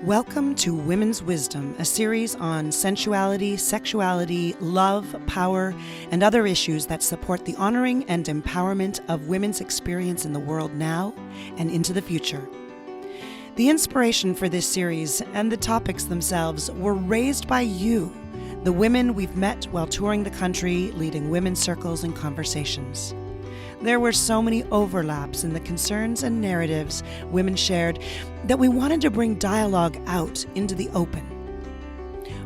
Welcome to Women's Wisdom, a series on sensuality, sexuality, love, power, and other issues that support the honoring and empowerment of women's experience in the world now and into the future. The inspiration for this series and the topics themselves were raised by you, the women we've met while touring the country, leading women's circles and conversations. There were so many overlaps in the concerns and narratives women shared that we wanted to bring dialogue out into the open.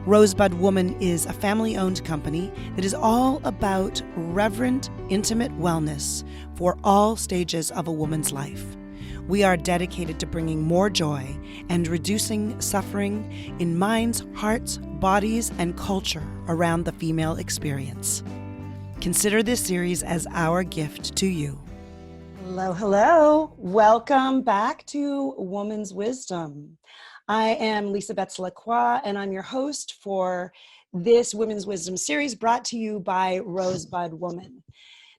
Rosebud Woman is a family-owned company that is all about reverent, intimate wellness for all stages of a woman's life. We are dedicated to bringing more joy and reducing suffering in minds, hearts, bodies, and culture around the female experience. Consider this series as our gift to you. Hello, hello. Welcome back to Woman's Wisdom. I am Lisa Betts-Lacroix, and I'm your host for this Women's Wisdom series brought to you by Rosebud Woman.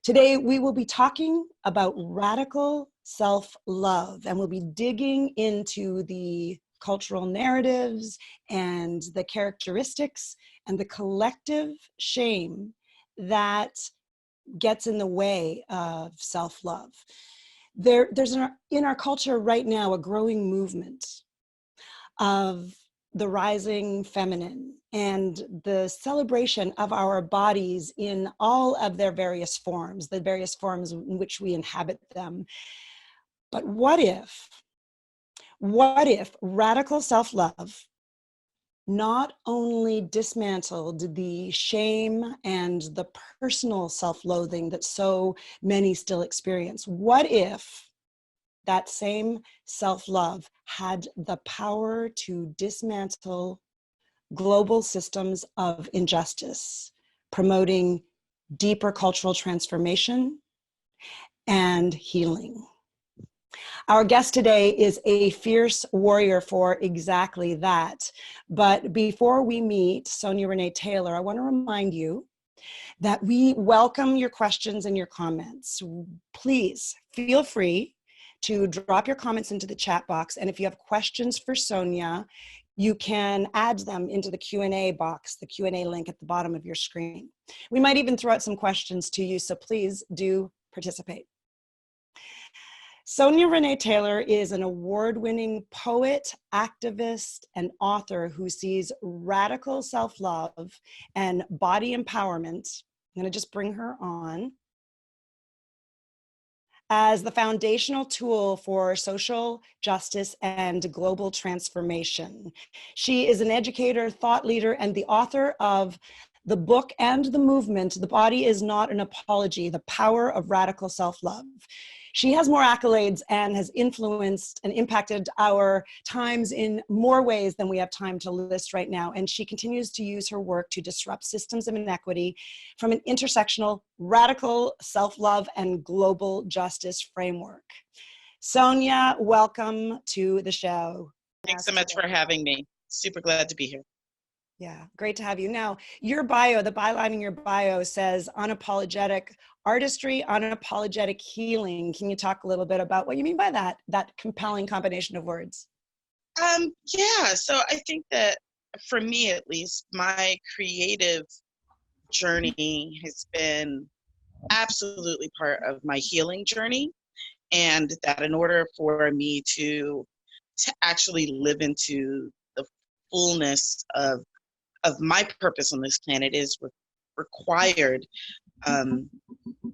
Today, we will be talking about radical self-love, and we'll be digging into the cultural narratives and the characteristics and the collective shame that gets in the way of self-love. There's in our culture right now a growing movement of the rising feminine and the celebration of our bodies in all of their various forms, the various forms in which we inhabit them. But what if radical self-love not only dismantled the shame and the personal self-loathing that so many still experience? What if that same self-love had the power to dismantle global systems of injustice, promoting deeper cultural transformation and healing? Our guest today is a fierce warrior for exactly that. But before we meet Sonia Renee Taylor, I want to remind you that we welcome your questions and your comments. Please feel free to drop your comments into the chat box. And if you have questions for Sonia, you can add them into the Q&A box, the Q&A link at the bottom of your screen. We might even throw out some questions to you, so please do participate. Sonia Renee Taylor is an award-winning poet, activist, and author who sees radical self-love and body empowerment, I'm going to just bring her on, as the foundational tool for social justice and global transformation. She is an educator, thought leader, and the author of the book and the movement, The Body Is Not an Apology, The Power of Radical Self-Love. She has more accolades and has influenced and impacted our times in more ways than we have time to list right now. And she continues to use her work to disrupt systems of inequity from an intersectional, radical self-love and global justice framework. Sonia, welcome to the show. Thanks so much for having me. Super glad to be here. Yeah, great to have you. Now, your bio, the byline in your bio says unapologetic artistry, unapologetic healing. Can you talk a little bit about what you mean by that compelling combination of words? Yeah, so I think that for me, at least, my creative journey has been absolutely part of my healing journey. And that in order for me to actually live into the fullness of my purpose on this planet is required.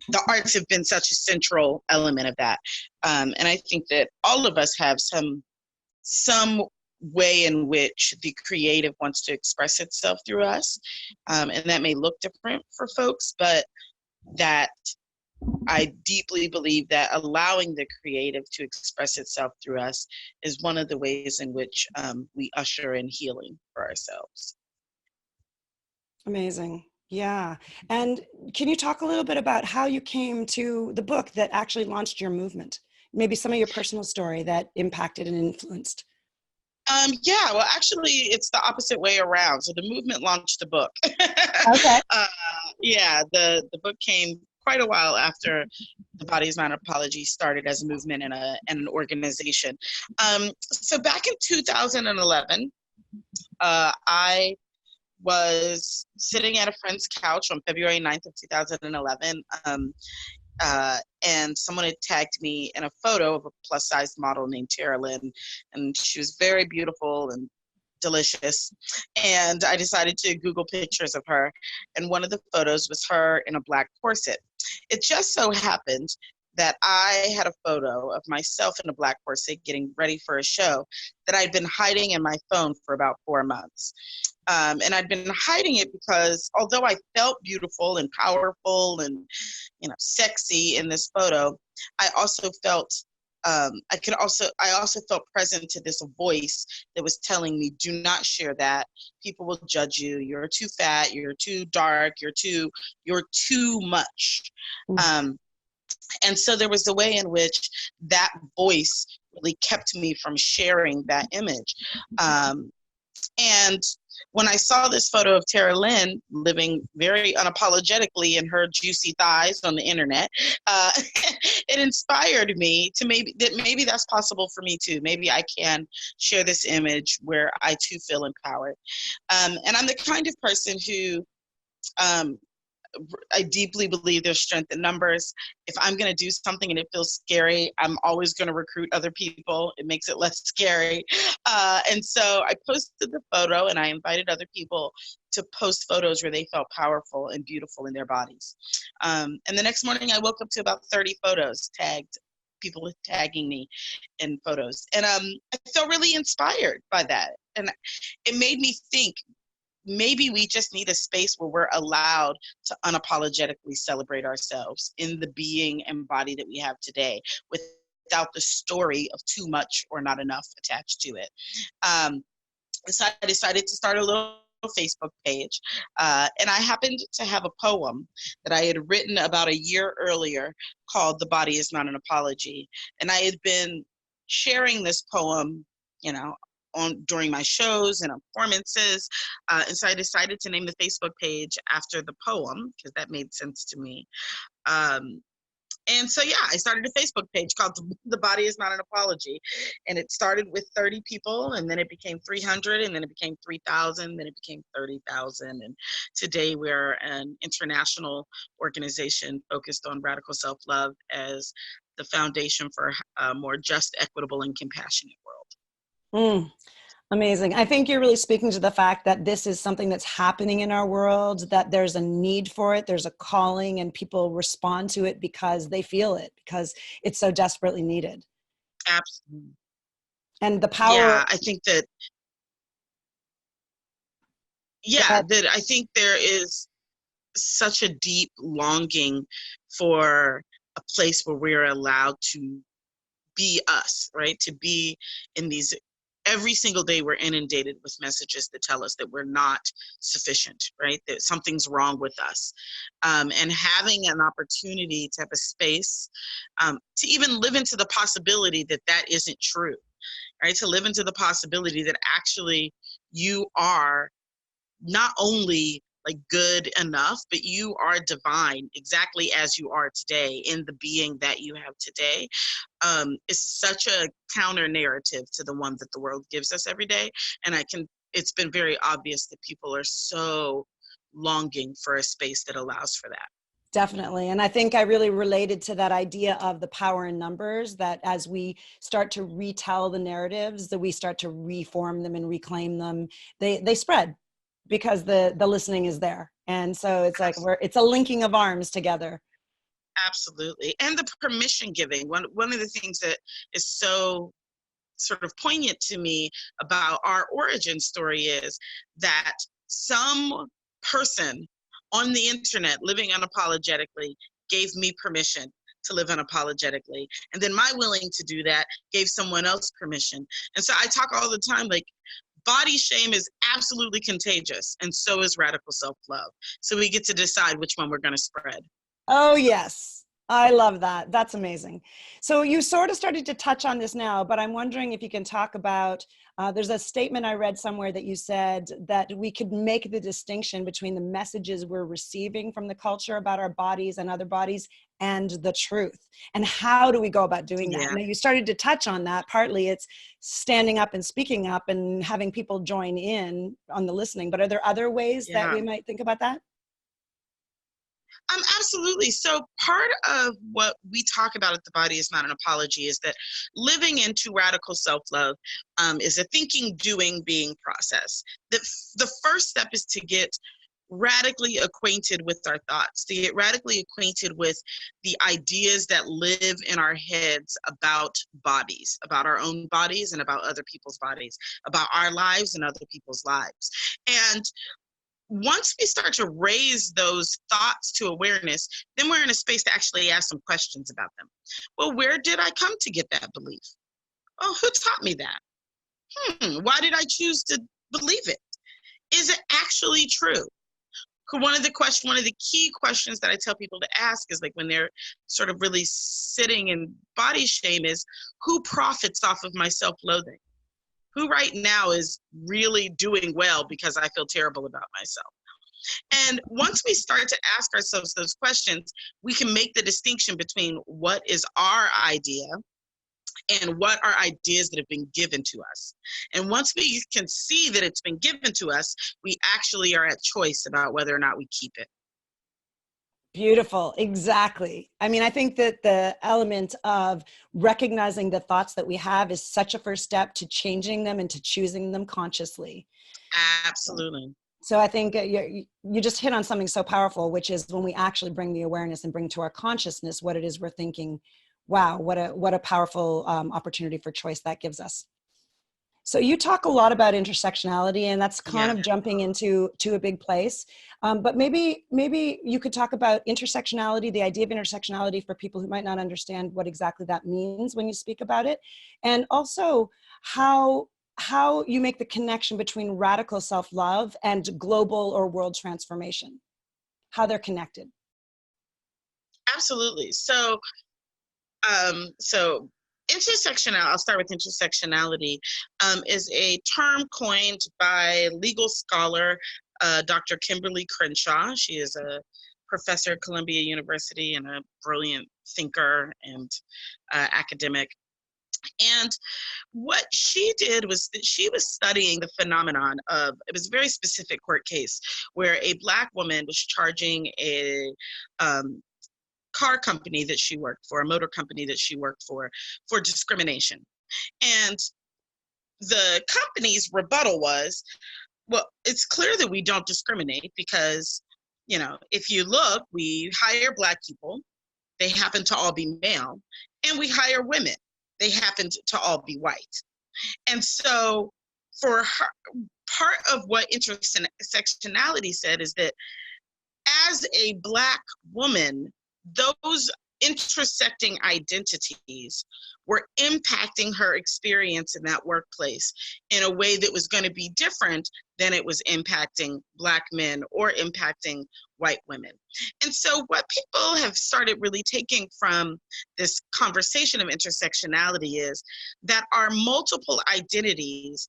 The arts have been such a central element of that. And I think that all of us have some way in which the creative wants to express itself through us. And that may look different for folks, but that I deeply believe that allowing the creative to express itself through us is one of the ways in which we usher in healing for ourselves. Amazing. Yeah. And can you talk a little bit about how you came to the book that actually launched your movement? Maybe some of your personal story that impacted and influenced. Yeah, well, actually, it's the opposite way around. So the movement launched the book. Okay. Yeah, the book came quite a while after the Body is Not an Apology started as a movement and an organization. So back in 2011, I was sitting at a friend's couch on February 9th of 2011. And someone had tagged me in a photo of a plus-sized model named Tara Lynn, and she was very beautiful and delicious. And I decided to Google pictures of her, and one of the photos was her in a black corset. It just so happened that I had a photo of myself in a black corset getting ready for a show that I'd been hiding in my phone for about 4 months. And I'd been hiding it because although I felt beautiful and powerful and, sexy in this photo, I also felt I also felt present to this voice that was telling me, do not share that. People will judge you. You're too fat. You're too dark. You're too much. And so there was a way in which that voice really kept me from sharing that image. And when I saw this photo of Tara Lynn living very unapologetically in her juicy thighs on the internet, it inspired me to maybe that's possible for me too. Maybe I can share this image where I too feel empowered. And I'm the kind of person who I deeply believe there's strength in numbers. If I'm going to do something and it feels scary, I'm always going to recruit other people. It makes it less scary. And so I posted the photo and I invited other people to post photos where they felt powerful and beautiful in their bodies. And the next morning I woke up to about 30 photos people tagging me in photos. And I felt really inspired by that. And it made me think, maybe we just need a space where we're allowed to unapologetically celebrate ourselves in the being and body that we have today without the story of too much or not enough attached to it. So I decided to start a little Facebook page. And I happened to have a poem that I had written about a year earlier called The Body is Not an Apology. And I had been sharing this poem, during my shows and performances. And so I decided to name the Facebook page after the poem because that made sense to me. And so, I started a Facebook page called The Body is Not an Apology. And it started with 30 people, and then it became 300, and then it became 3,000, then it became 30,000. And today we're an international organization focused on radical self-love as the foundation for a more just, equitable, and compassionate world. Amazing. I think you're really speaking to the fact that this is something that's happening in our world, that there's a need for it, there's a calling, and people respond to it because they feel it, because it's so desperately needed. Absolutely. And the power. Yeah, I think that, that I think there is such a deep longing for a place where we're allowed to be us, right? To be in these. Every single day we're inundated with messages that tell us that we're not sufficient, right? That something's wrong with us. And having an opportunity to have a space to even live into the possibility that that isn't true, right? To live into the possibility that actually you are not only like good enough, but you are divine exactly as you are today in the being that you have today. Is such a counter narrative to the one that the world gives us every day. And it's been very obvious that people are so longing for a space that allows for that. Definitely. And I think I really related to that idea of the power in numbers, that as we start to retell the narratives, that we start to reform them and reclaim them, they spread because the listening is there. And so it's like it's a linking of arms together. Absolutely. And the permission giving. One of the things that is so sort of poignant to me about our origin story is that some person on the internet living unapologetically gave me permission to live unapologetically. And then my willing to do that gave someone else permission. And so I talk all the time, like, body shame is absolutely contagious, and so is radical self-love. So we get to decide which one we're going to spread. Oh, yes. I love that. That's amazing. So you sort of started to touch on this now, but I'm wondering if you can talk about, there's a statement I read somewhere that you said that we could make the distinction between the messages we're receiving from the culture about our bodies and other bodies and the truth. And how do we go about doing that? Yeah. Now you started to touch on that. Partly it's standing up and speaking up and having people join in on the listening, but are there other ways that Yeah. we might think about that? Absolutely. So part of what we talk about at The Body Is Not an Apology is that living into radical self-love is a thinking, doing, being process. The first step is to get radically acquainted with our thoughts, to get radically acquainted with the ideas that live in our heads about bodies, about our own bodies and about other people's bodies, about our lives and other people's lives. And once we start to raise those thoughts to awareness, then we're in a space to actually ask some questions about them. Well, where did I come to get that belief? Oh, who taught me that? Why did I choose to believe it? Is it actually true? One of the key questions that I tell people to ask is, like, when they're sort of really sitting in body shame, is who profits off of my self-loathing? Who right now is really doing well because I feel terrible about myself? And once we start to ask ourselves those questions, we can make the distinction between what is our idea and what are ideas that have been given to us. And once we can see that it's been given to us, we actually are at choice about whether or not we keep it. Beautiful. Exactly. I mean, I think that the element of recognizing the thoughts that we have is such a first step to changing them and to choosing them consciously. Absolutely. So I think you just hit on something so powerful, which is when we actually bring the awareness and bring to our consciousness what it is we're thinking. Wow, what a powerful opportunity for choice that gives us. So you talk a lot about intersectionality, and that's kind Yeah. of jumping into a big place. But maybe you could talk about intersectionality, the idea of intersectionality for people who might not understand what exactly that means when you speak about it, and also how you make the connection between radical self-love and global or world transformation, how they're connected. Absolutely. So I'll start with intersectionality, is a term coined by legal scholar Dr. Kimberly Crenshaw. She is a professor at Columbia University and a brilliant thinker and academic. And what she did was that she was studying the phenomenon of, it was a very specific court case where a Black woman was charging a car company that she worked for, a motor company that she worked for discrimination. And the company's rebuttal was, well, it's clear that we don't discriminate because, if you look, we hire Black people, they happen to all be male, and we hire women, they happen to all be white. And so for her, part of what intersectionality said is that as a Black woman, those intersecting identities were impacting her experience in that workplace in a way that was going to be different than it was impacting Black men or impacting white women. And so what people have started really taking from this conversation of intersectionality is that our multiple identities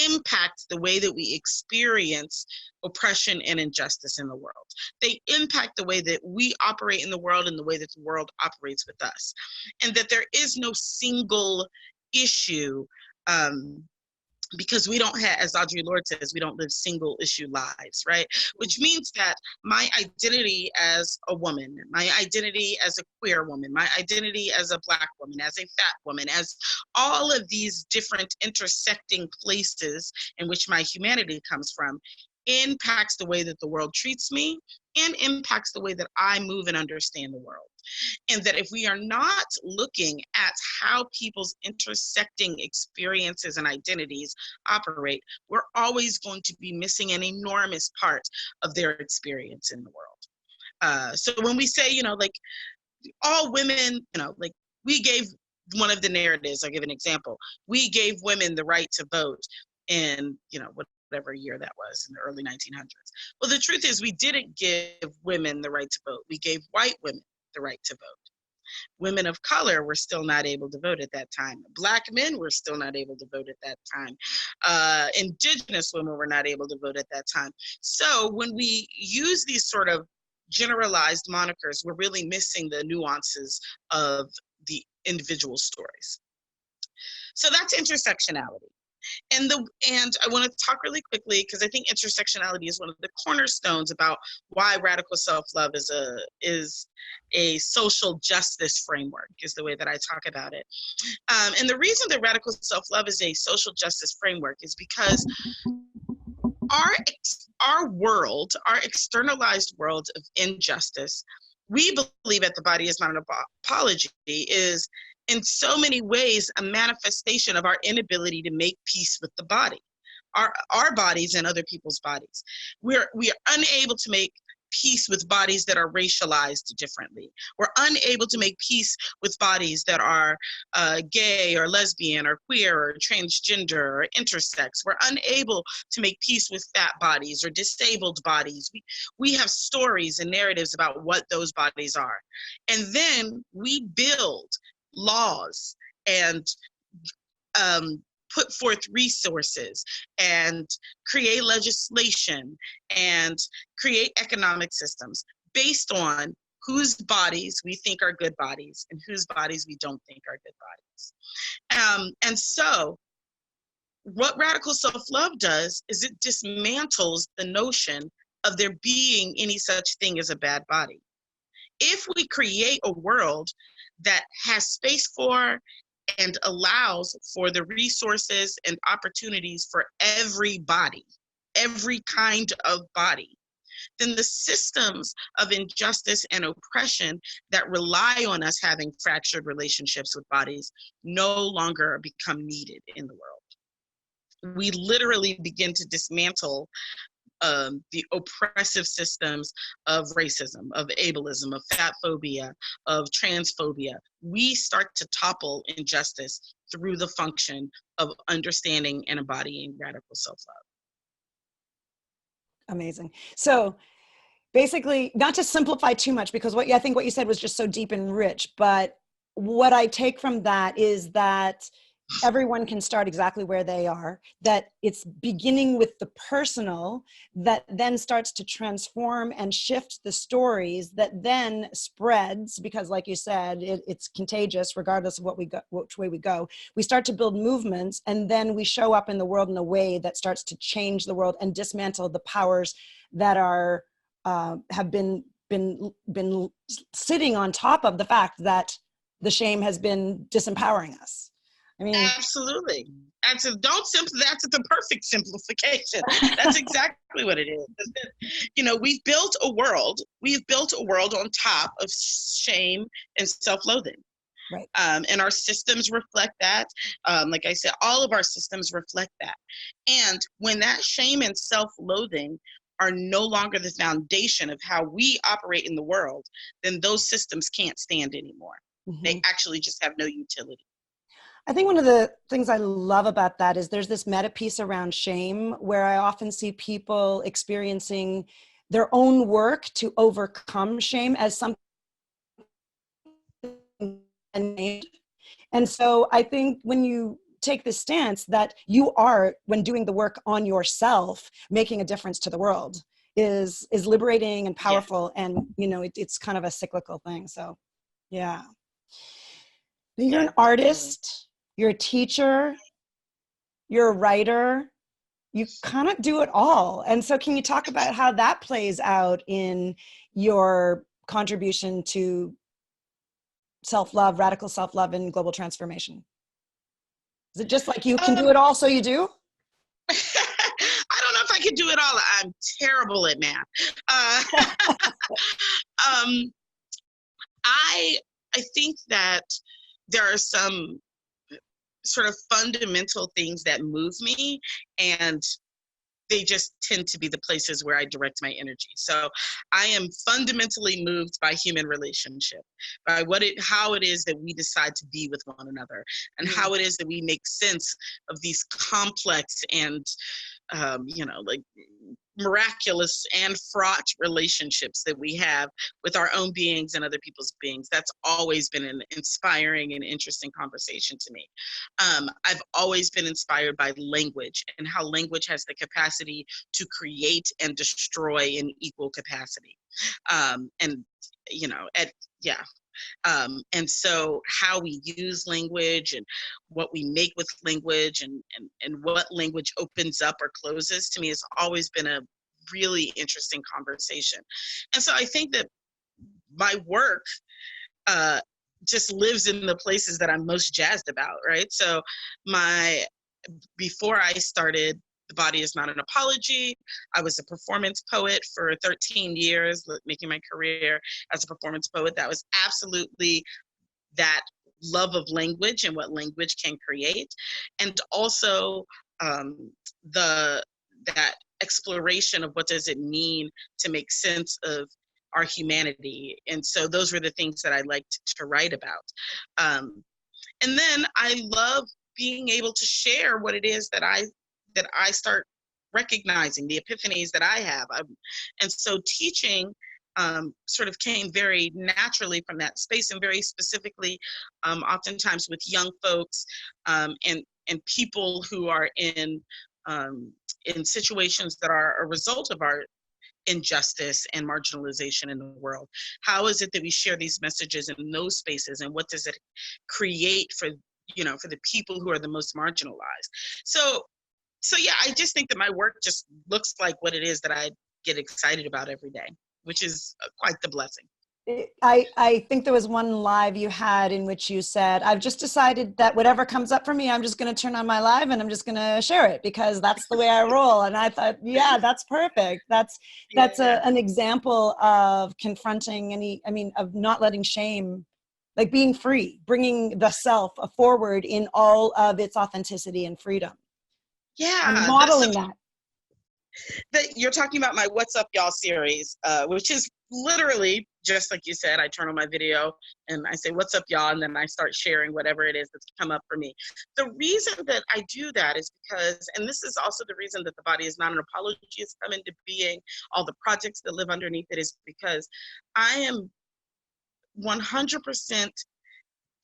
impact the way that we experience oppression and injustice in the world. They impact the way that we operate in the world and the way that the world operates with us. And that there is no single issue, because we don't have, as Audre Lorde says, we don't live single issue lives, right? Which means that my identity as a woman, my identity as a queer woman, my identity as a Black woman, as a fat woman, as all of these different intersecting places in which my humanity comes from, impacts the way that the world treats me and impacts the way that I move and understand the world. And that if we are not looking at how people's intersecting experiences and identities operate, we're always going to be missing an enormous part of their experience in the world. So when we say, like, all women, like, we gave one of the narratives, I'll give an example. We gave women the right to vote in, whatever year that was, in the early 1900s. Well, the truth is we didn't give women the right to vote. We gave white women the right to vote. Women of color were still not able to vote at that time. Black men were still not able to vote at that time. Indigenous women were not able to vote at that time. So when we use these sort of generalized monikers, we're really missing the nuances of the individual stories. So that's intersectionality. And I want to talk really quickly, because I think intersectionality is one of the cornerstones about why radical self-love is a social justice framework, is the way that I talk about it. And the reason that radical self-love is a social justice framework is because our world, our externalized world of injustice, we believe at The Body Is Not an Apology, is in so many ways a manifestation of our inability to make peace with the body, our bodies and other people's bodies. We are unable to make peace with bodies that are racialized differently. We're unable to make peace with bodies that are gay or lesbian or queer or transgender or intersex. We're unable to make peace with fat bodies or disabled bodies. We have stories and narratives about what those bodies are. And then we build laws and put forth resources and create legislation and create economic systems based on whose bodies we think are good bodies and whose bodies we don't think are good bodies. And so what radical self-love does is it dismantles the notion of there being any such thing as a bad body. If we create a world that has space for and allows for the resources and opportunities for everybody, every kind of body, then the systems of injustice and oppression that rely on us having fractured relationships with bodies no longer become needed in the world. We literally begin to dismantle the oppressive systems of racism, of ableism, of fat phobia, of transphobia. We start to topple injustice through the function of understanding and embodying radical self-love. Amazing. So basically, not to simplify too much, because I think what you said was just so deep and rich, but what I take from that is that everyone can start exactly where they are, that it's beginning with the personal that then starts to transform and shift the stories that then spreads, because like you said, it's contagious regardless of which way we go. We start to build movements, and then we show up in the world in a way that starts to change the world and dismantle the powers that are have been sitting on top of the fact that the shame has been disempowering us. I mean, absolutely. That's the perfect simplification. That's exactly what it is. You know, we've built a world on top of shame and self-loathing. Right. And our systems reflect that. Like I said, all of our systems reflect that. And when that shame and self-loathing are no longer the foundation of how we operate in the world, then those systems can't stand anymore. Mm-hmm. They actually just have no utility. I think one of the things I love about that is there's this meta piece around shame where I often see people experiencing their own work to overcome shame as something. And so I think when you take the stance that you are, when doing the work on yourself, making a difference to the world is liberating and powerful. Yeah. And, you know, it's kind of a cyclical thing. So, yeah. You're an artist. You're a teacher, you're a writer, you kind of do it all. And so can you talk about how that plays out in your contribution to self-love, radical self-love, and global transformation? Is it just like you can do it all, so you do? I don't know if I can do it all. I'm terrible at math. I think that there are some sort of fundamental things that move me, and they just tend to be the places where I direct my energy. So I am fundamentally moved by human relationship, by how it is that we decide to be with one another, and how it is that we make sense of these complex and like miraculous and fraught relationships that we have with our own beings and other people's beings. That's always been an inspiring and interesting conversation to me. I've always been inspired by language and how language has the capacity to create and destroy in equal capacity. And, yeah. And so how we use language and what we make with language and what language opens up or closes, to me, has always been a really interesting conversation. And so I think that my work just lives in the places that I'm most jazzed about, right? So before I started The Body Is Not an Apology, I was a performance poet for 13 years, making my career as a performance poet. That was absolutely that love of language and what language can create. And also that exploration of what does it mean to make sense of our humanity. And so those were the things that I liked to write about. And then I love being able to share what it is that I start recognizing, the epiphanies that I have. And so teaching sort of came very naturally from that space, and very specifically, oftentimes with young folks and people who are in situations that are a result of our injustice and marginalization in the world. How is it that we share these messages in those spaces, and what does it create for the people who are the most marginalized? So yeah, I just think that my work just looks like what it is that I get excited about every day, which is quite the blessing. I think there was one live you had in which you said, I've just decided that whatever comes up for me, I'm just going to turn on my live and I'm just going to share it because that's the way I roll. And I thought, yeah, that's perfect. That's an example of confronting of not letting shame, like being free, bringing the self forward in all of its authenticity and freedom. Yeah. And modeling that. You're talking about my What's Up Y'all series, which is literally just like you said. I turn on my video and I say, what's up y'all? And then I start sharing whatever it is that's come up for me. The reason that I do that is because, and this is also the reason that The Body Is Not an Apology has come into being, all the projects that live underneath it, is because I am 100%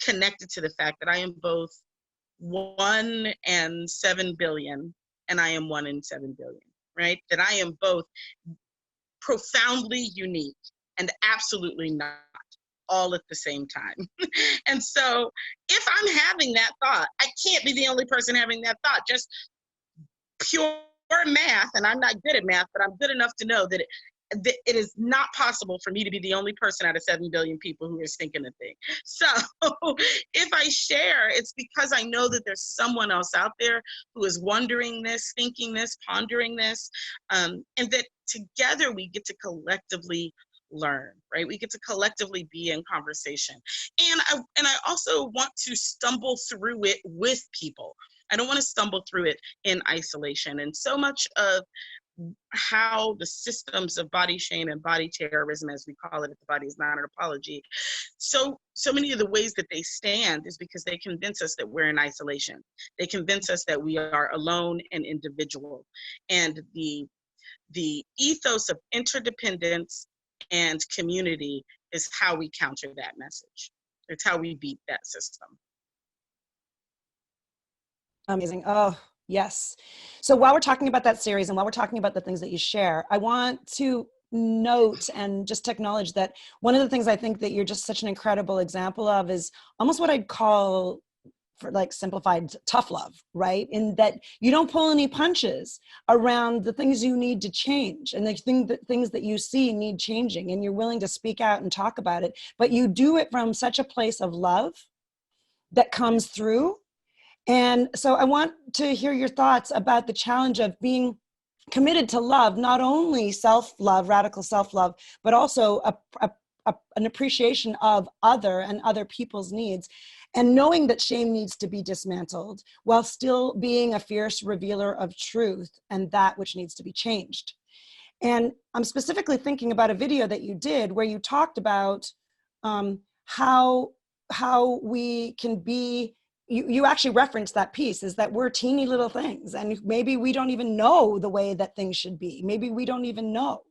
connected to the fact that I am both 1 and 7 billion, and I am 1 in 7 billion, right? That I am both profoundly unique and absolutely not, all at the same time. And so if I'm having that thought, I can't be the only person having that thought. Just pure math, and I'm not good at math, but I'm good enough to know that it is not possible for me to be the only person out of 7 billion people who is thinking a thing. So if I share, it's because I know that there's someone else out there who is wondering this, thinking this, pondering this, and that together we get to collectively learn, right? We get to collectively be in conversation. And I also want to stumble through it with people. I don't want to stumble through it in isolation. And so much of how the systems of body shame and body terrorism, as we call it at The Body Is Not an Apology, so many of the ways that they stand is because they convince us that we're in isolation. They convince us that we are alone and individual. And the ethos of interdependence and community is how we counter that message. It's how we beat that system. Amazing. Oh, yes. So while we're talking about that series and while we're talking about the things that you share, I want to note and just acknowledge that one of the things I think that you're just such an incredible example of is almost what I'd call, for like simplified, tough love, right? In that you don't pull any punches around the things you need to change and the things that you see need changing, and you're willing to speak out and talk about it, but you do it from such a place of love that comes through. And so I want to hear your thoughts about the challenge of being committed to love, not only self-love, radical self-love, but also an appreciation of other people's needs, and knowing that shame needs to be dismantled while still being a fierce revealer of truth and that which needs to be changed. And I'm specifically thinking about a video that you did where you talked about how we can be you actually referenced that piece, is that we're teeny little things, and maybe we don't even know the way that things should be. Maybe we don't even know.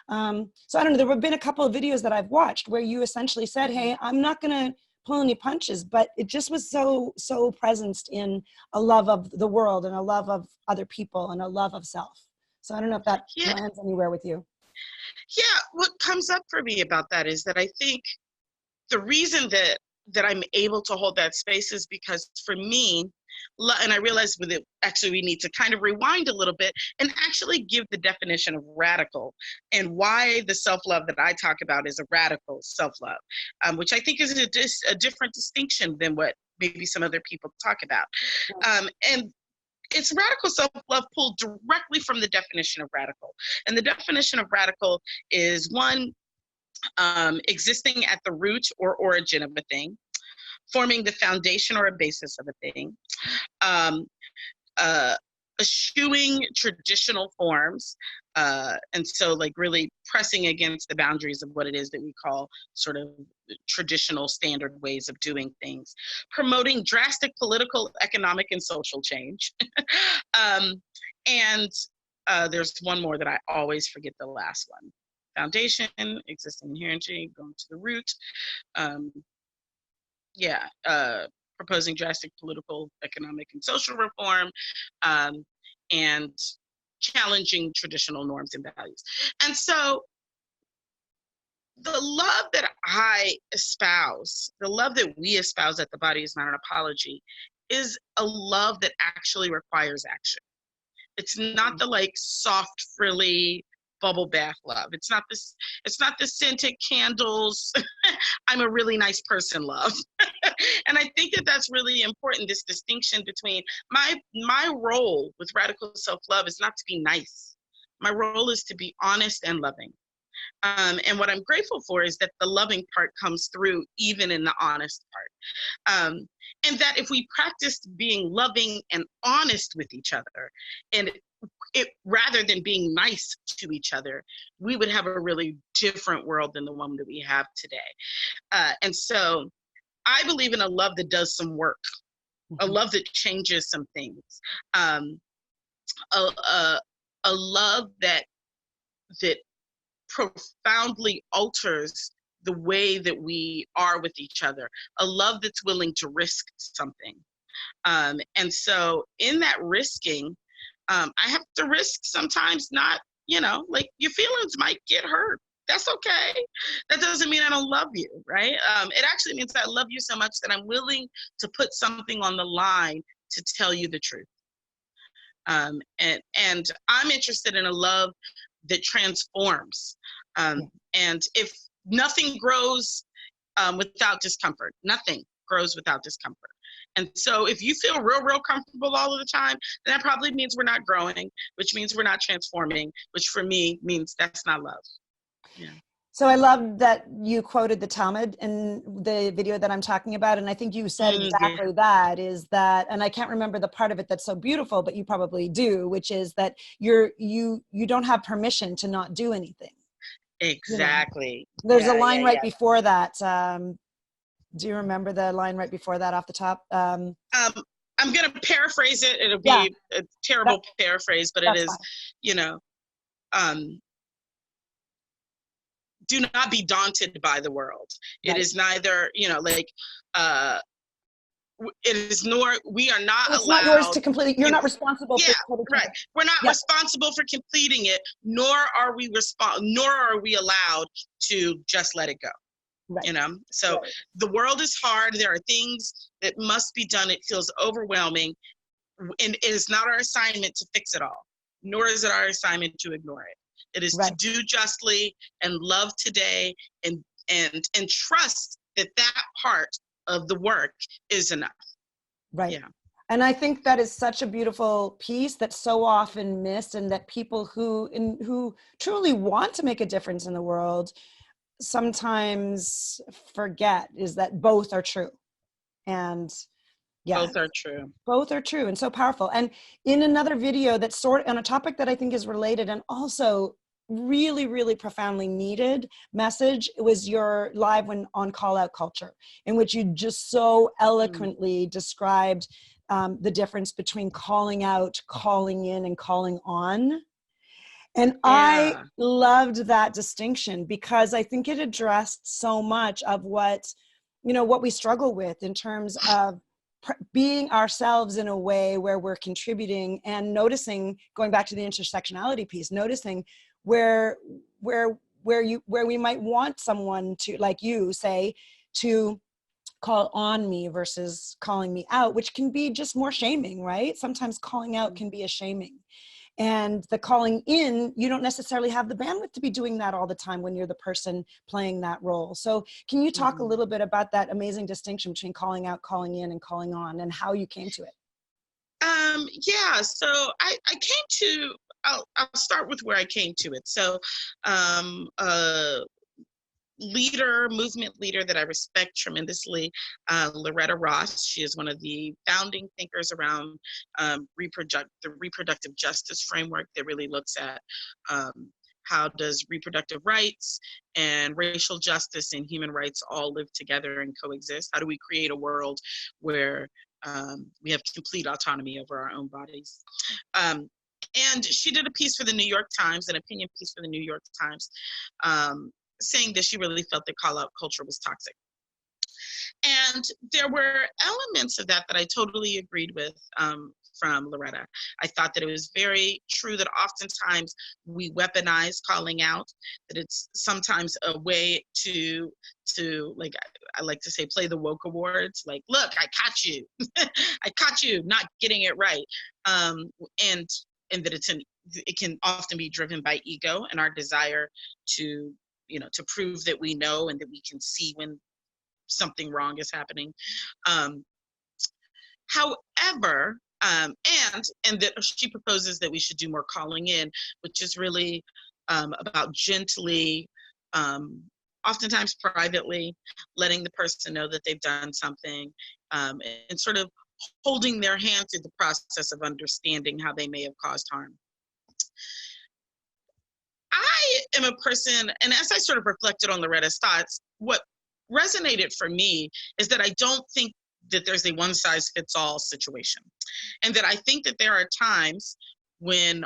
So I don't know, there have been a couple of videos that I've watched where you essentially said, hey, I'm not going to pull any punches, but it just was so presenced in a love of the world and a love of other people and a love of self. So I don't know if that Yeah. lands anywhere with you. Yeah, what comes up for me about that is that I think the reason that I'm able to hold that space is because for me, and I realize with it, actually we need to kind of rewind a little bit and actually give the definition of radical and why the self-love that I talk about is a radical self-love, which I think is a different distinction than what maybe some other people talk about. And it's radical self-love pulled directly from the definition of radical. And the definition of radical is one, existing at the root or origin of a thing, forming the foundation or a basis of a thing, eschewing traditional forms, and so like really pressing against the boundaries of what it is that we call sort of traditional standard ways of doing things, promoting drastic political, economic, and social change. And there's one more that I always forget, the last one. Foundation, existing inherently, going to the root. Proposing drastic political, economic, and social reform, and challenging traditional norms and values. And so the love that I espouse, the love that we espouse at The Body Is Not an Apology, is a love that actually requires action. It's not the like soft, frilly, bubble bath love. It's not the scented candles, I'm a really nice person love. And I think that that's really important, this distinction between my role with radical self-love is not to be nice. My role is to be honest and loving. And what I'm grateful for is that the loving part comes through even in the honest part. And that if we practiced being loving and honest with each other, and rather than being nice to each other, we would have a really different world than the one that we have today. And so I believe in a love that does some work, a love that changes some things, a love that profoundly alters the way that we are with each other, a love that's willing to risk something. And so in that risking, I have to risk sometimes not, like your feelings might get hurt. That's okay. That doesn't mean I don't love you, right? It actually means I love you so much that I'm willing to put something on the line to tell you the truth. And I'm interested in a love that transforms. And if nothing grows without discomfort, nothing grows without discomfort. And so if you feel real comfortable all of the time, then that probably means we're not growing, which means we're not transforming, which for me means that's not love. Yeah. So I love that you quoted the Talmud in the video that I'm talking about. And I think you said exactly that, is that, and I can't remember the part of it that's so beautiful, but you probably do, which is that you don't have permission to not do anything. Exactly. There's a line right before that. Do you remember the line right before that off the top? I'm going to paraphrase it. It'll be a terrible paraphrase, but it is, do not be daunted by the world. Right. It is neither, it is nor, we are not allowed. It's not yours to complete. You're not responsible for it. Right. We're not responsible for completing it, nor are we allowed to just let it go. Right. So the world is hard. There are things that must be done. It feels overwhelming, and it is not our assignment to fix it all, nor is it our assignment to ignore it. It is to do justly and love today, and trust that part of the work is enough. Right. Yeah. And I think that is such a beautiful piece that's so often missed, and that people who truly want to make a difference in the world sometimes forget, is that both are true. And both are true and so powerful. And in another video that's sort on a topic that I think is related and also really, really profoundly needed message was your live on Call Out Culture, in which you just so eloquently described the difference between calling out, calling in, and calling on. And I Yeah. loved that distinction because I think it addressed so much of what, what we struggle with in terms of being ourselves in a way where we're contributing and noticing, going back to the intersectionality piece, noticing where we might want someone to, like you say, to call on me versus calling me out, which can be just more shaming, right? Sometimes calling out can be a shaming. And the calling in, you don't necessarily have the bandwidth to be doing that all the time when you're the person playing that role. So can you talk a Mhm. little bit about that amazing distinction between calling out, calling in, and calling on, and how you came to it? Yeah, so I came to, I'll start with where I came to it. So, a movement leader that I respect tremendously, Loretta Ross. She is one of the founding thinkers around the reproductive justice framework that really looks at um, how does reproductive rights and racial justice and human rights all live together and coexist? How do we create a world where we have complete autonomy over our own bodies? Um, and she did a piece for the New York Times, an opinion piece for the New York Times, saying that she really felt that call out culture was toxic. And there were elements of that that I totally agreed with, from Loretta. I thought that it was very true that oftentimes we weaponize calling out, that it's sometimes a way to like, I like to say, play the woke awards. Like, look, I caught you. I caught you not getting it right. Um, and and that it can often be driven by ego and our desire to, to prove that we know and that we can see when something wrong is happening. Um, However, and that she proposes that we should do more calling in, which is really about gently, um, oftentimes privately, letting the person know that they've done something, and sort of holding their hand through the process of understanding how they may have caused harm. I am a person, and as I sort of reflected on Loretta's thoughts, what resonated for me is that I don't think that there's a one size fits all situation. And that I think that there are times when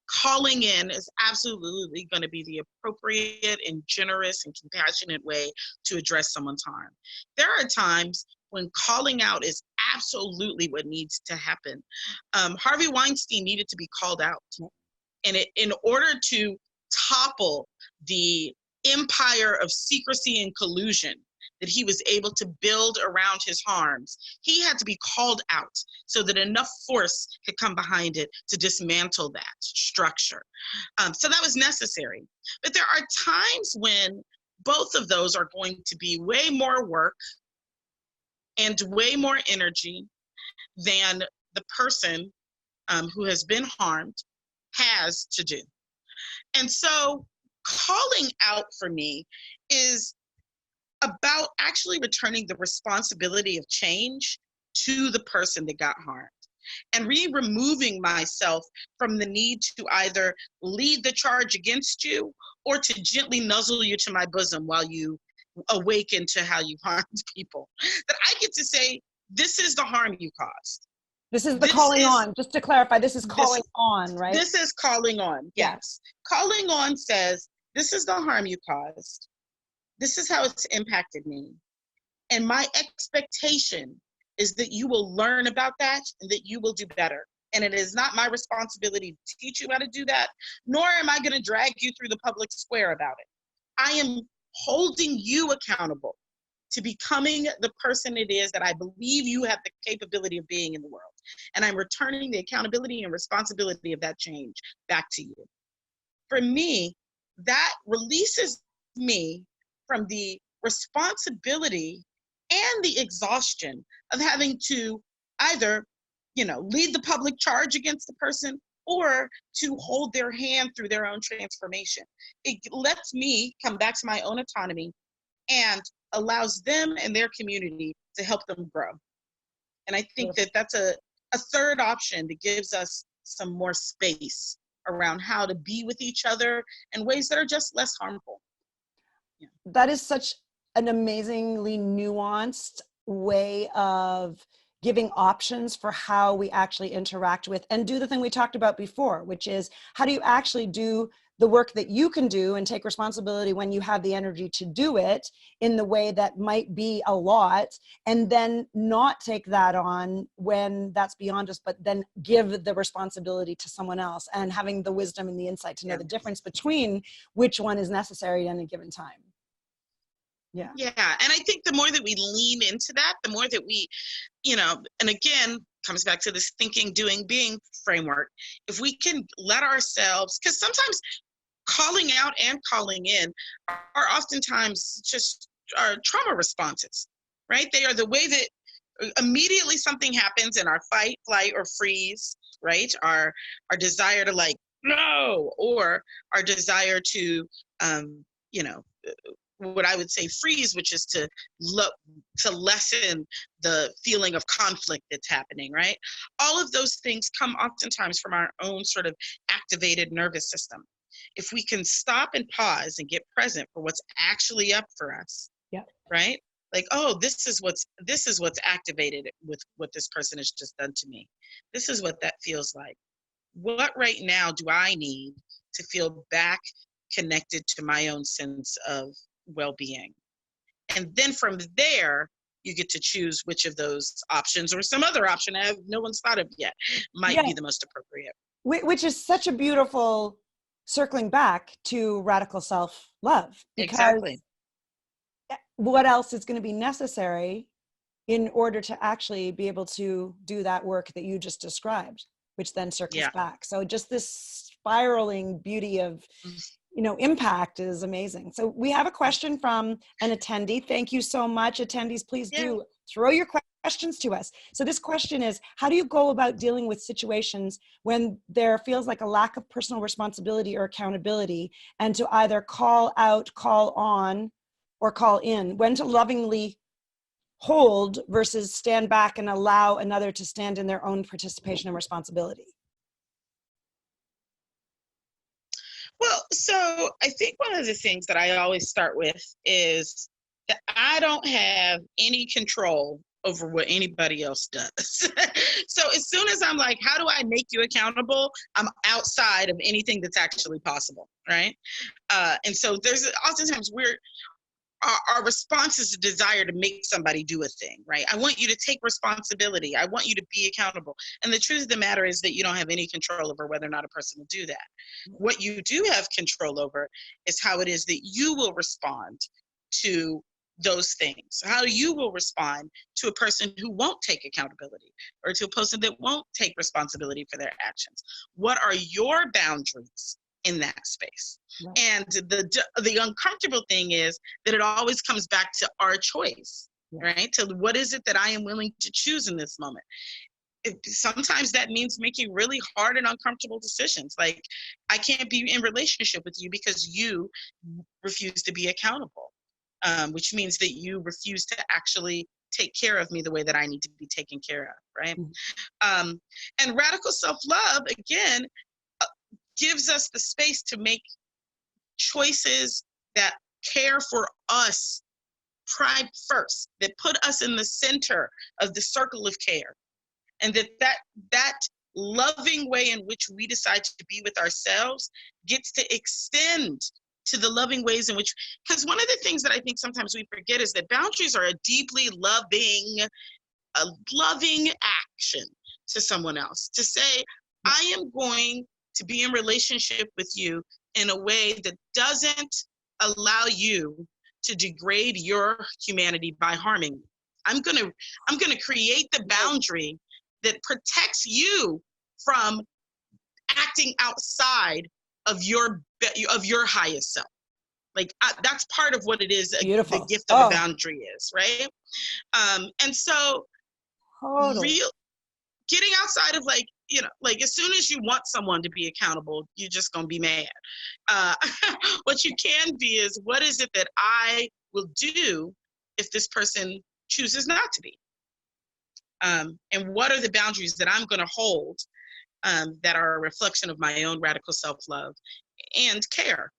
calling in is absolutely going to be the appropriate and generous and compassionate way to address someone's harm. There are times when calling out is absolutely what needs to happen. Harvey Weinstein needed to be called out. And in order to topple the empire of secrecy and collusion that he was able to build around his harms, he had to be called out so that enough force could come behind it to dismantle that structure. So that was necessary. But there are times when both of those are going to be way more work and way more energy than the person who has been harmed has to do. And so calling out for me is about actually returning the responsibility of change to the person that got harmed and removing myself from the need to either lead the charge against you or to gently nuzzle you to my bosom while you awaken to how you harmed people. That I get to say, this is the harm you caused. This is the calling on. Just to clarify, this is calling on, right? This is calling on, yes. Calling on says, this is the harm you caused. This is how it's impacted me. And my expectation is that you will learn about that and that you will do better. And it is not my responsibility to teach you how to do that, nor am I going to drag you through the public square about it. I am holding you accountable to becoming the person it is that I believe you have the capability of being in the world. And I'm returning the accountability and responsibility of that change back to you. For me, that releases me from the responsibility and the exhaustion of having to either, lead the public charge against the person or to hold their hand through their own transformation. It lets me come back to my own autonomy and allows them and their community to help them grow. And I think that that's a third option that gives us some more space around how to be with each other in ways that are just less harmful. Yeah. That is such an amazingly nuanced way of giving options for how we actually interact with and do the thing we talked about before, which is how do you actually do the work that you can do and take responsibility when you have the energy to do it in the way that might be a lot, and then not take that on when that's beyond us, but then give the responsibility to someone else, and having the wisdom and the insight to know the difference between which one is necessary at any given time. Yeah. Yeah. And I think the more that we lean into that, the more that we, and again, comes back to this thinking, doing, being framework. If we can let ourselves, because sometimes calling out and calling in are oftentimes just our trauma responses, right? They are the way that immediately something happens in our fight, flight, or freeze, right? Our desire to like, no, or our desire to, what I would say freeze, which is to lessen the feeling of conflict that's happening, right? All of those things come oftentimes from our own sort of activated nervous system. If we can stop and pause and get present for what's actually up for us, yeah, right? Like, oh, this is what's activated with what this person has just done to me. This is what that feels like. What right now do I need to feel back connected to my own sense of well-being? And then from there, you get to choose which of those options or some other option no one's thought of yet might be the most appropriate. Which is such a beautiful circling back to radical self-love. Exactly. What else is going to be necessary in order to actually be able to do that work that you just described, which then circles back. So just this spiraling beauty of impact is amazing. So we have a question from an attendee. Thank you so much. Attendees, please do throw your questions to us. So this question is, how do you go about dealing with situations when there feels like a lack of personal responsibility or accountability, and to either call out, call on, or call in? When to lovingly hold versus stand back and allow another to stand in their own participation and responsibility? Well, so I think one of the things that I always start with is that I don't have any control over what anybody else does. So as soon as I'm like, how do I make you accountable? I'm outside of anything that's actually possible, right? And so there's oftentimes our response is a desire to make somebody do a thing, right? I want you to take responsibility. I want you to be accountable. And the truth of the matter is that you don't have any control over whether or not a person will do that. What you do have control over is how it is that you will respond to those things, how you will respond to a person who won't take accountability, or to a person that won't take responsibility for their actions. What are your boundaries in that space? Right. And the uncomfortable thing is that it always comes back to our choice, right? To what is it that I am willing to choose in this moment? Sometimes that means making really hard and uncomfortable decisions. Like, I can't be in relationship with you because you refuse to be accountable, which means that you refuse to actually take care of me the way that I need to be taken care of, right? Mm-hmm. And radical self-love, again, gives us the space to make choices that care for us pride first, that put us in the center of the circle of care. And that loving way in which we decide to be with ourselves gets to extend to the loving ways in which, because one of the things that I think sometimes we forget is that boundaries are a deeply loving action to someone else. To say, I am going to be in relationship with you in a way that doesn't allow you to degrade your humanity by harming me. I'm gonna create the boundary that protects you from acting outside of your highest self. Like, that's part of what it is. The gift of a boundary is, right? And so getting outside of like as soon as you want someone to be accountable, you're just going to be mad. What you can be is, what is it that I will do if this person chooses not to be? And what are the boundaries that I'm going to hold that are a reflection of my own radical self-love and care,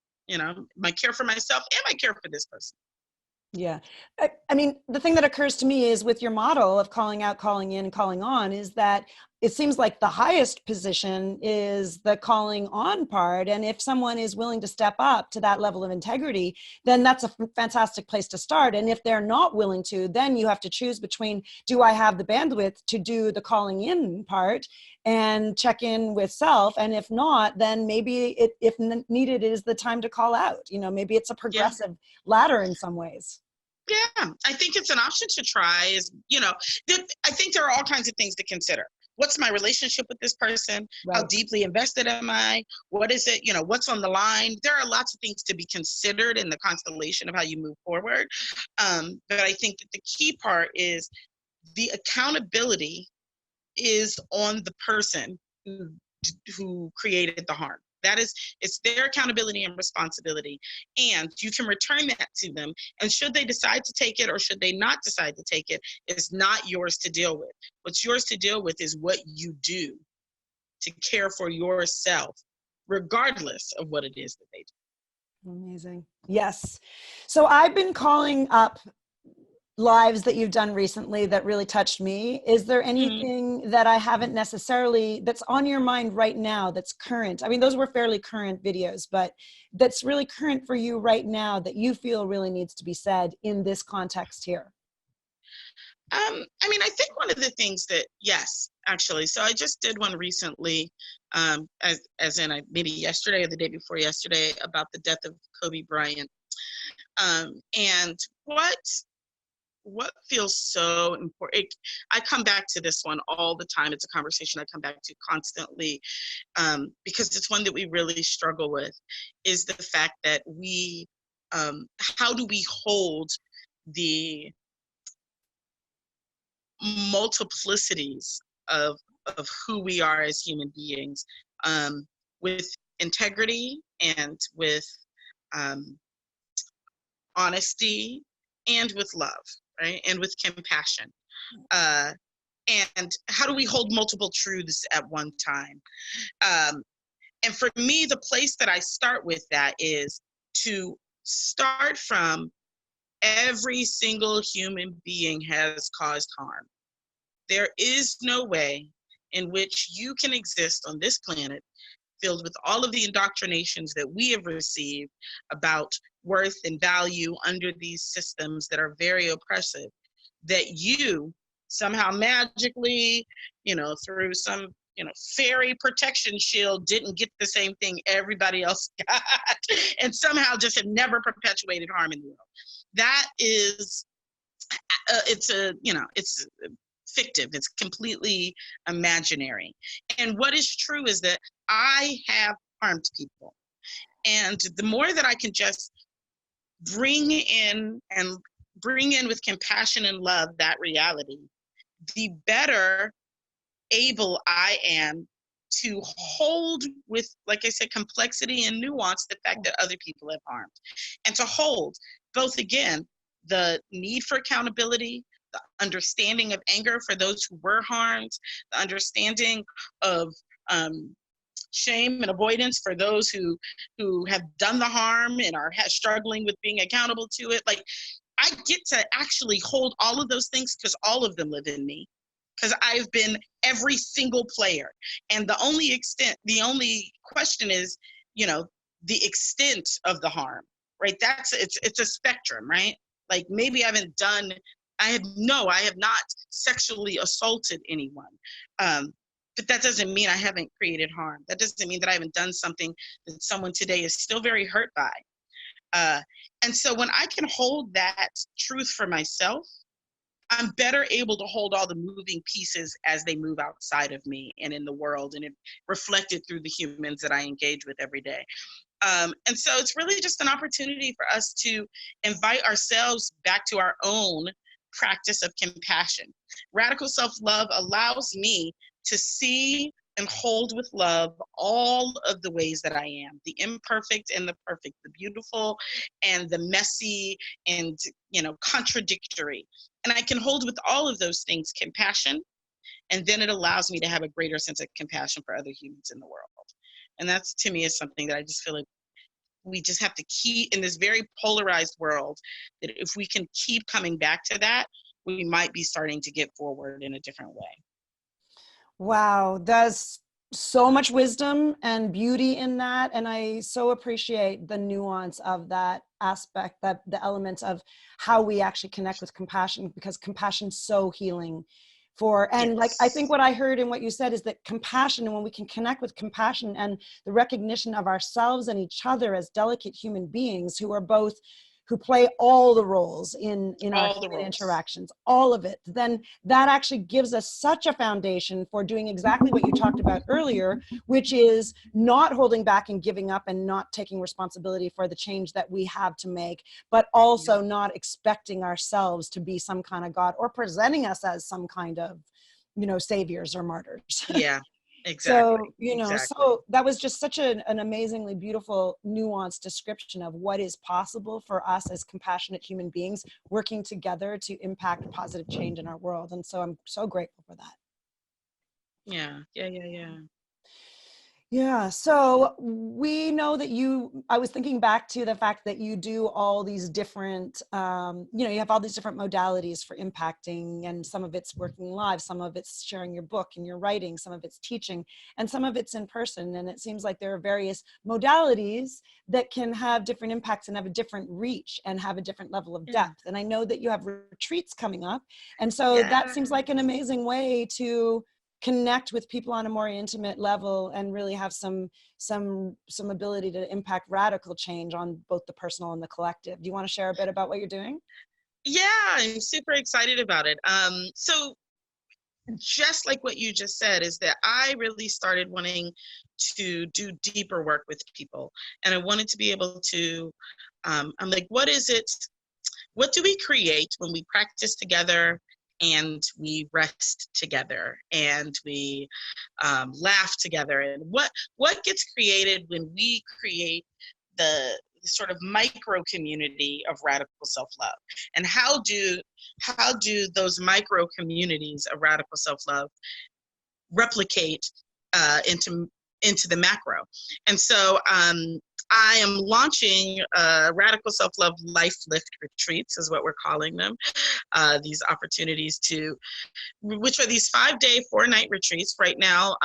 my care for myself and my care for this person. Yeah. I mean, the thing that occurs to me is with your model of calling out, calling in, and calling on is that it seems like the highest position is the calling on part. And if someone is willing to step up to that level of integrity, then that's a fantastic place to start. And if they're not willing to, then you have to choose between, do I have the bandwidth to do the calling in part and check in with self? And if not, then maybe if needed, it is the time to call out. Maybe it's a progressive ladder in some ways. Yeah, I think it's an option to try. I think there are all kinds of things to consider. What's my relationship with this person? Right. How deeply invested am I? What is it? What's on the line? There are lots of things to be considered in the constellation of how you move forward. But I think that the key part is the accountability is on the person who created the harm. It's their accountability and responsibility. And you can return that to them. And should they decide to take it or should they not decide to take it, it's not yours to deal with. What's yours to deal with is what you do to care for yourself, regardless of what it is that they do. Amazing. Yes. So I've been calling up lives that you've done recently that really touched me. Is there anything that I haven't necessarily, that's on your mind right now, that's current? I mean, those were fairly current videos, but that's really current for you right now that you feel really needs to be said in this context here? I think one of the things that, yes, actually, so I just did one recently, as in maybe yesterday or the day before yesterday, about the death of Kobe Bryant. And what feels so important, I come back to this one all the time. It's a conversation I come back to constantly, because it's one that we really struggle with, is the fact that how do we hold the multiplicities of who we are as human beings, with integrity and with honesty and with love, right? And with compassion. And how do we hold multiple truths at one time? And for me, the place that I start with that is to start from every single human being has caused harm. There is no way in which you can exist on this planet filled with all of the indoctrinations that we have received about worth and value under these systems that are very oppressive, that you somehow magically, through some, fairy protection shield didn't get the same thing everybody else got and somehow just have never perpetuated harm in the world. That is, it's fictive. It's completely imaginary. And what is true is that I have harmed people. And the more that I can just bring in with compassion and love that reality, the better able I am to hold with, like I said, complexity and nuance, the fact that other people have harmed. And to hold both, again, the need for accountability, the understanding of anger for those who were harmed, the understanding of shame and avoidance for those who have done the harm and are struggling with being accountable to it. Like, I get to actually hold all of those things because all of them live in me, because I've been every single player. And the only question is, the extent of the harm, right? It's a spectrum, right? Like, maybe I have not sexually assaulted anyone. But that doesn't mean I haven't created harm. That doesn't mean that I haven't done something that someone today is still very hurt by. And so when I can hold that truth for myself, I'm better able to hold all the moving pieces as they move outside of me and in the world, and it reflected through the humans that I engage with every day. And so it's really just an opportunity for us to invite ourselves back to our own practice of compassion. Radical self-love allows me to see and hold with love all of the ways that I am, the imperfect and the perfect, the beautiful and the messy and, contradictory. And I can hold with all of those things compassion And then it allows me to have a greater sense of compassion for other humans in the world. And that's, to me, is something that I just feel like we just have to keep in this very polarized world, that if we can keep coming back to that, we might be starting to get forward in a different way. Wow, there's so much wisdom and beauty in that. And I so appreciate the nuance of that aspect, that the elements of how we actually connect with compassion, because compassion's so healing for, and like, I think Yes. what I heard in what you said is that compassion, and when we can connect with compassion and the recognition of ourselves and each other as delicate human beings who are both, who play all the roles in our All the human roles. interactions, all of it, then that actually gives us such a foundation for doing exactly what you talked about earlier, which is not holding back and giving up and not taking responsibility for the change that we have to make, but Yeah. also not expecting ourselves to be some kind of God or presenting us as some kind of, saviors or martyrs. Yeah. So, Exactly. Exactly. so that was just such an amazingly beautiful, nuanced description of what is possible for us as compassionate human beings working together to impact positive change in our world. And so I'm so grateful for that. Yeah. Yeah. Yeah. Yeah. Yeah, so we know that I was thinking back to the fact that you do all these different, you have all these different modalities for impacting, and some of it's working live, some of it's sharing your book and your writing, some of it's teaching, and some of it's in person. And it seems like there are various modalities that can have different impacts and have a different reach and have a different level of Yeah. depth. And I know that you have retreats coming up. And so that Yeah. seems like an amazing way to connect with people on a more intimate level and really have some ability to impact radical change on both the personal and the collective. Do you want to share a bit about what you're doing? Yeah, I'm super excited about it. So just like what you just said, is that I really started wanting to do deeper work with people. And I wanted to be able to, I'm like, what do we create when we practice together and we rest together and we laugh together? And what gets created when we create the sort of micro community of radical self-love? And how do those micro communities of radical self-love replicate into the macro? And so I am launching Radical Self-Love Life Lift Retreats, is what we're calling them. These opportunities which are these 5-day, 4-night retreats. Right now,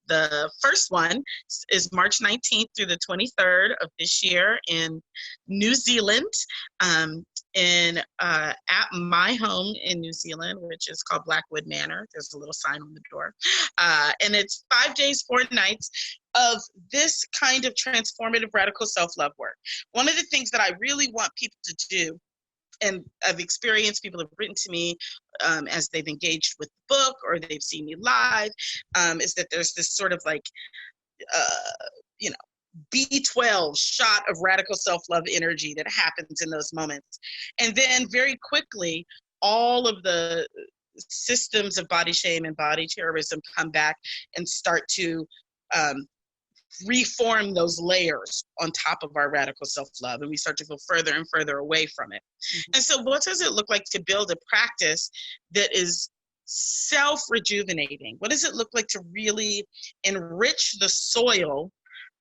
the first one is March 19th through the 23rd of this year in New Zealand, at my home in New Zealand, which is called Blackwood Manor. There's a little sign on the door. And it's 5 days, 4 nights of this kind of transformative radical self-love work. One of the things that I really want people to do, and I've experienced, people have written to me as they've engaged with the book or they've seen me live, is that there's this sort of like, you know, B12 shot of radical self-love energy that happens in those moments. And then very quickly, all of the systems of body shame and body terrorism come back and start to reform those layers on top of our radical self-love, and we start to go further and further away from it. Mm-hmm. And so what does it look like to build a practice that is self-rejuvenating? What does it look like to really enrich the soil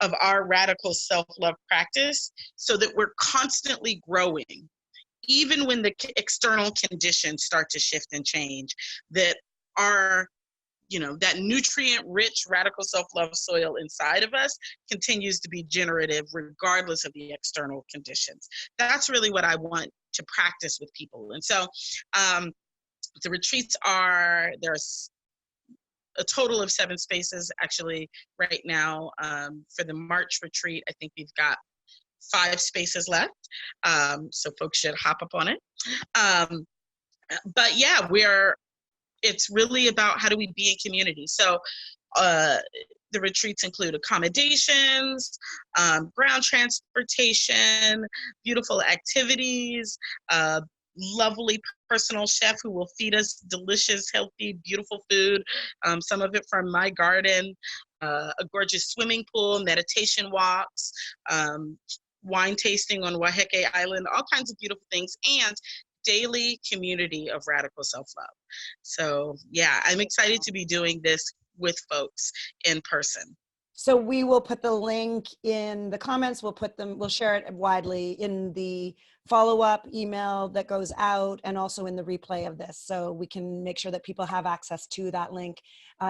of our radical self-love practice so that we're constantly growing, even when the external conditions start to shift and change, that our that nutrient-rich radical self-love soil inside of us continues to be generative regardless of the external conditions? That's really what I want to practice with people. And so the retreats there's a total of 7 spaces actually right now. For the March retreat, I think we've got 5 spaces left. So folks should hop up on it. But yeah, it's really about how do we be in community. So the retreats include accommodations, ground transportation, beautiful activities, lovely personal chef who will feed us delicious, healthy, beautiful food, some of it from my garden, a gorgeous swimming pool, meditation walks, wine tasting on Waiheke Island, all kinds of beautiful things. And daily community of radical self-love. So yeah, I'm excited to be doing this with folks in person. So we will put the link in the comments. We'll share it widely in the follow-up email that goes out and also in the replay of this. So we can make sure that people have access to that link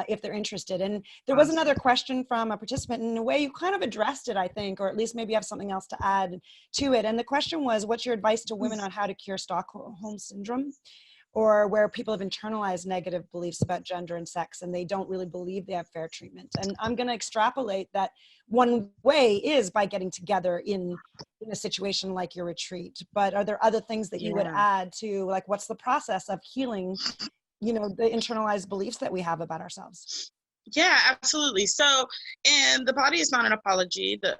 if they're interested. And there was another question from a participant. In a way, you kind of addressed it, I think, or at least maybe you have something else to add to it. And the question was, what's your advice to women on how to cure Stockholm Syndrome? Or where people have internalized negative beliefs about gender and sex and they don't really believe they have fair treatment. And I'm going to extrapolate that one way is by getting together in a situation like your retreat. But are there other things that you would add to, like, what's the process of healing, the internalized beliefs that we have about ourselves? Yeah, absolutely. So in The Body is Not an Apology, the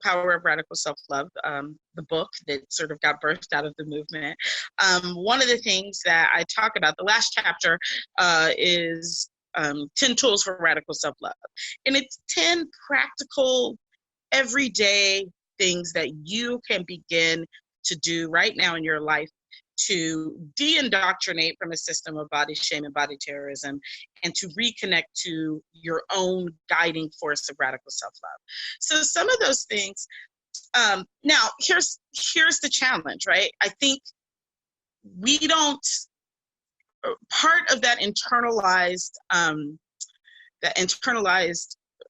Power of Radical Self-Love, the book that sort of got birthed out of the movement, one of the things that I talk about, the last chapter is 10 tools for radical self-love. And it's 10 practical, everyday things that you can begin to do right now in your life to de-indoctrinate from a system of body shame and body terrorism, and to reconnect to your own guiding force of radical self-love. So some of those things, now here's the challenge, right? I think we don't, part of that internalized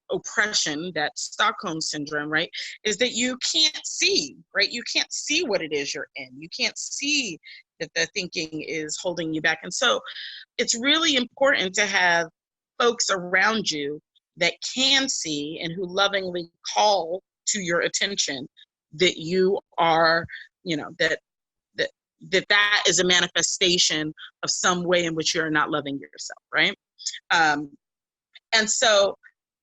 oppression, that Stockholm syndrome, right, is that you can't see, right? You can't see what it is you're in. You can't see that the thinking is holding you back. And so it's really important to have folks around you that can see and who lovingly call to your attention that you are, that is a manifestation of some way in which you're not loving yourself, right? And so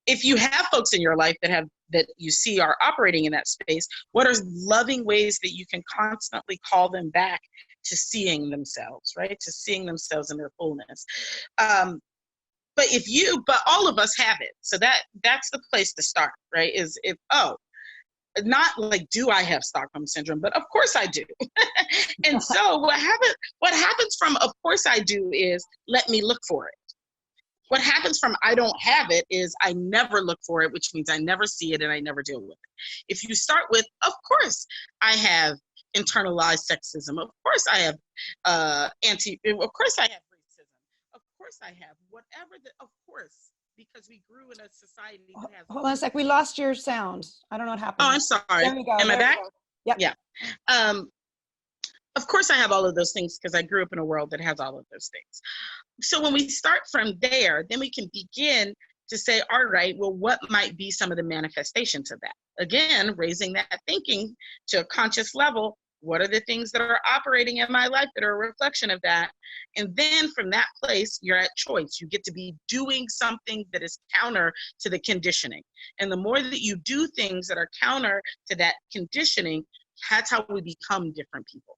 if you have folks in your life that you see are operating in that space, what are loving ways that you can constantly call them back to seeing themselves, right? To seeing themselves in their fullness. But all of us have it. So that's the place to start, right? Not like, do I have Stockholm syndrome? But of course I do. And so what happens from of course I do is, let me look for it. What happens from I don't have it is I never look for it, which means I never see it and I never deal with it. If you start with, of course I have internalized sexism. Of course I have of course I have racism. Of course I have of course, because we grew in a society that has. Hold on a sec, we lost your sound. I don't know what happened. Oh, I'm sorry. There we go. Am I back? Yep. Yeah. Of course I have all of those things because I grew up in a world that has all of those things. So when we start from there, then we can begin to say, all right, well, what might be some of the manifestations of that? Again, raising that thinking to a conscious level. What are the things that are operating in my life that are a reflection of that? And then from that place, you're at choice. You get to be doing something that is counter to the conditioning. And the more that you do things that are counter to that conditioning, that's how we become different people.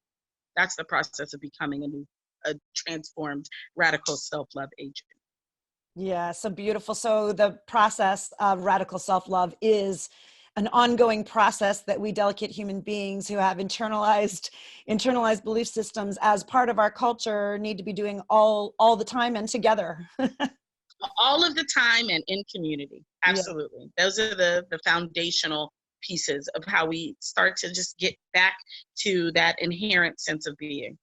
That's the process of becoming a transformed radical self-love agent. Yeah, so beautiful. So the process of radical self-love is an ongoing process that we delicate human beings who have internalized belief systems as part of our culture need to be doing all the time and together. All of the time and in community. Absolutely. Yeah. Those are the foundational pieces of how we start to just get back to that inherent sense of being.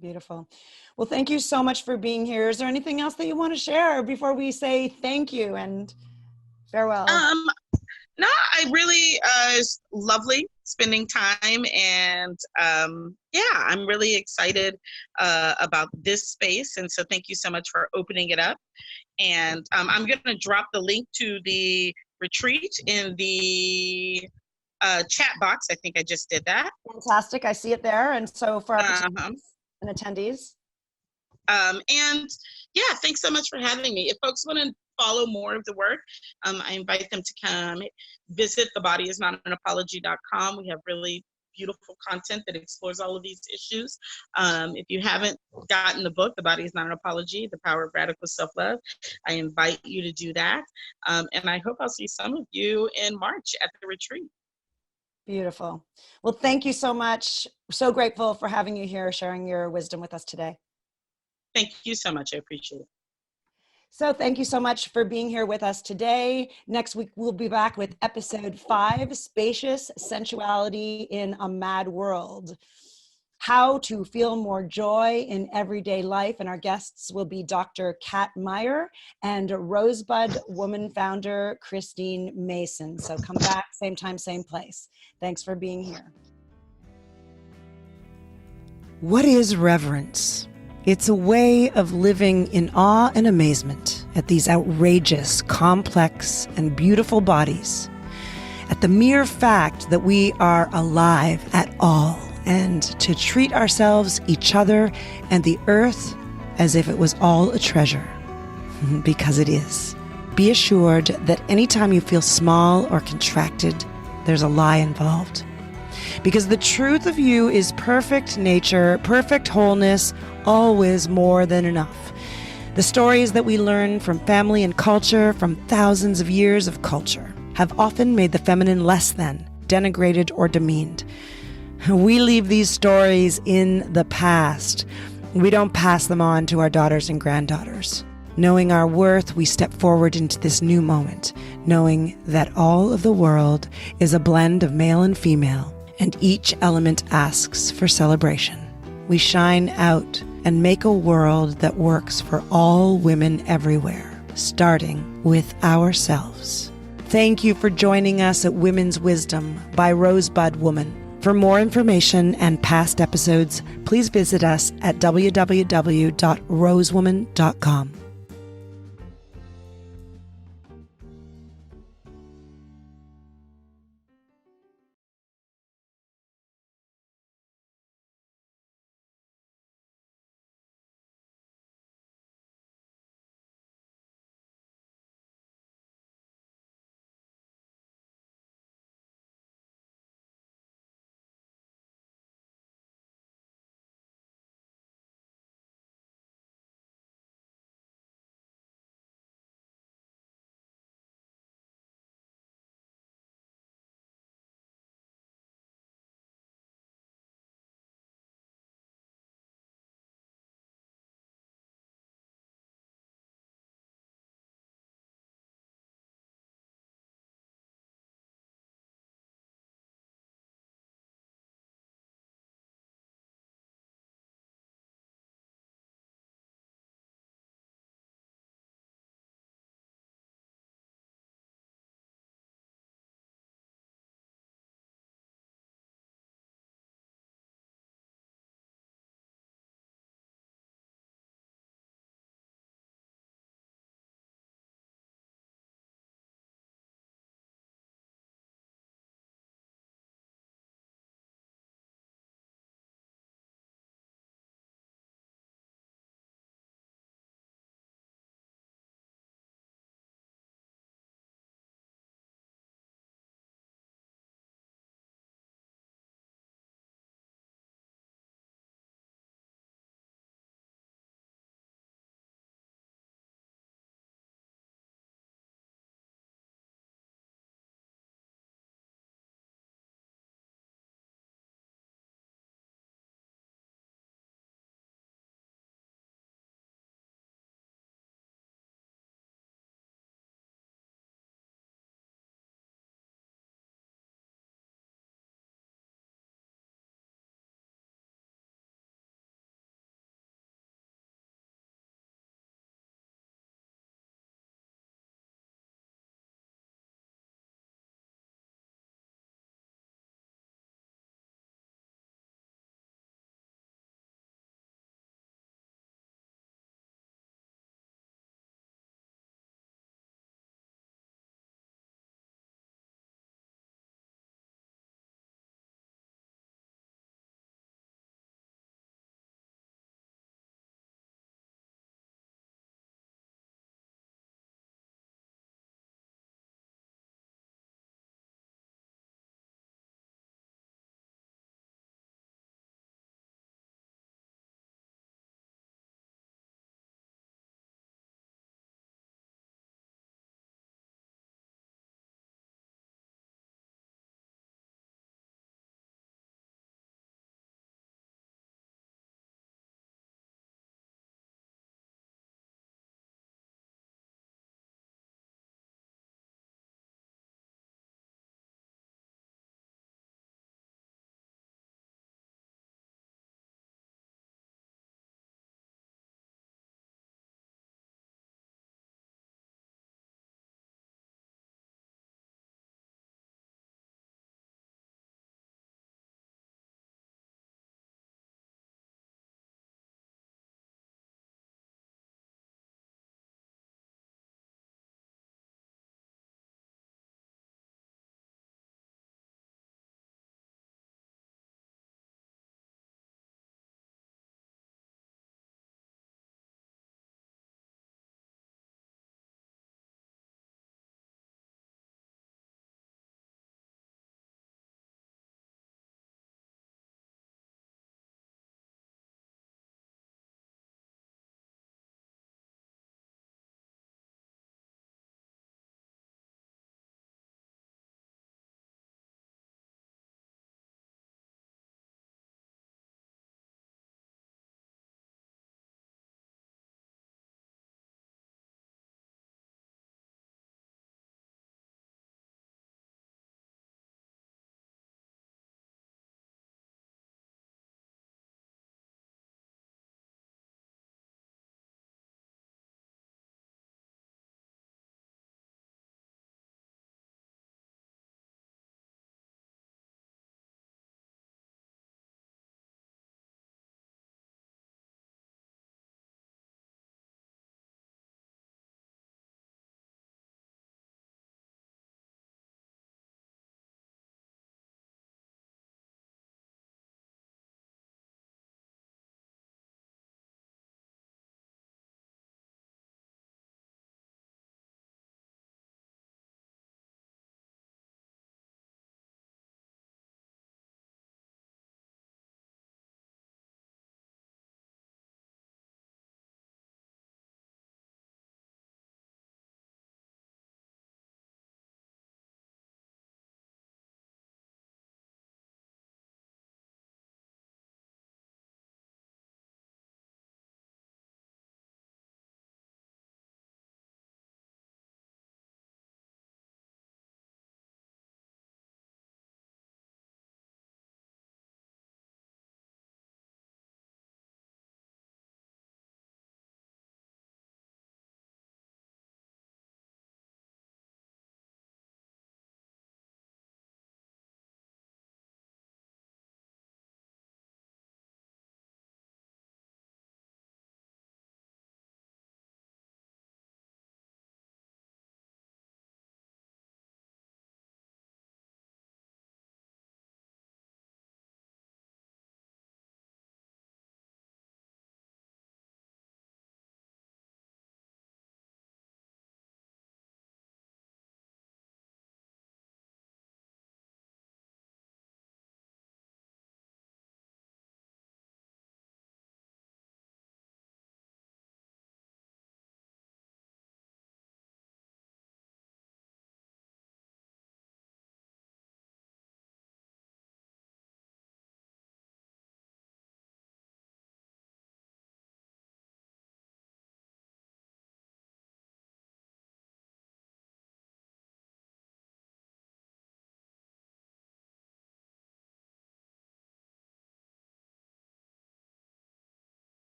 Beautiful. Well, thank you so much for being here. Is there anything else that you want to share before we say thank you and farewell? No, I really, it's lovely spending time, and I'm really excited about this space. And so thank you so much for opening it up. And I'm going to drop the link to the retreat in the chat box. I think I just did that. Fantastic. I see it there. And so for our and attendees. And yeah, thanks so much for having me. If folks want to follow more of the work, I invite them to come visit thebodyisnotanapology.com. We have really beautiful content that explores all of these issues. If you haven't gotten the book, The Body is Not an Apology, The Power of Radical Self-Love, I invite you to do that. And I hope I'll see some of you in March at the retreat. Beautiful. Well, thank you so much. So grateful for having you here, sharing your wisdom with us today. Thank you so much. I appreciate it. So thank you so much for being here with us today. Next week, we'll be back with episode 5, Spacious Sensuality in a Mad World. How to feel more joy in everyday life. And our guests will be Dr. Kat Meyer and Rosebud Woman founder, Christine Mason. So come back, same time, same place. Thanks for being here. What is reverence? It's a way of living in awe and amazement at these outrageous, complex, and beautiful bodies, at the mere fact that we are alive at all, and to treat ourselves, each other, and the earth as if it was all a treasure. Because it is. Be assured that anytime you feel small or contracted, there's a lie involved. Because the truth of you is perfect nature, perfect wholeness, always more than enough. The stories that we learn from family and culture, from thousands of years of culture, have often made the feminine less than, denigrated, or demeaned. We leave these stories in the past. We don't pass them on to our daughters and granddaughters. Knowing our worth, we step forward into this new moment, knowing that all of the world is a blend of male and female, and each element asks for celebration. We shine out and make a world that works for all women everywhere, starting with ourselves. Thank you for joining us at Women's Wisdom by Rosebud Woman. For more information and past episodes, please visit us at www.rosewoman.com.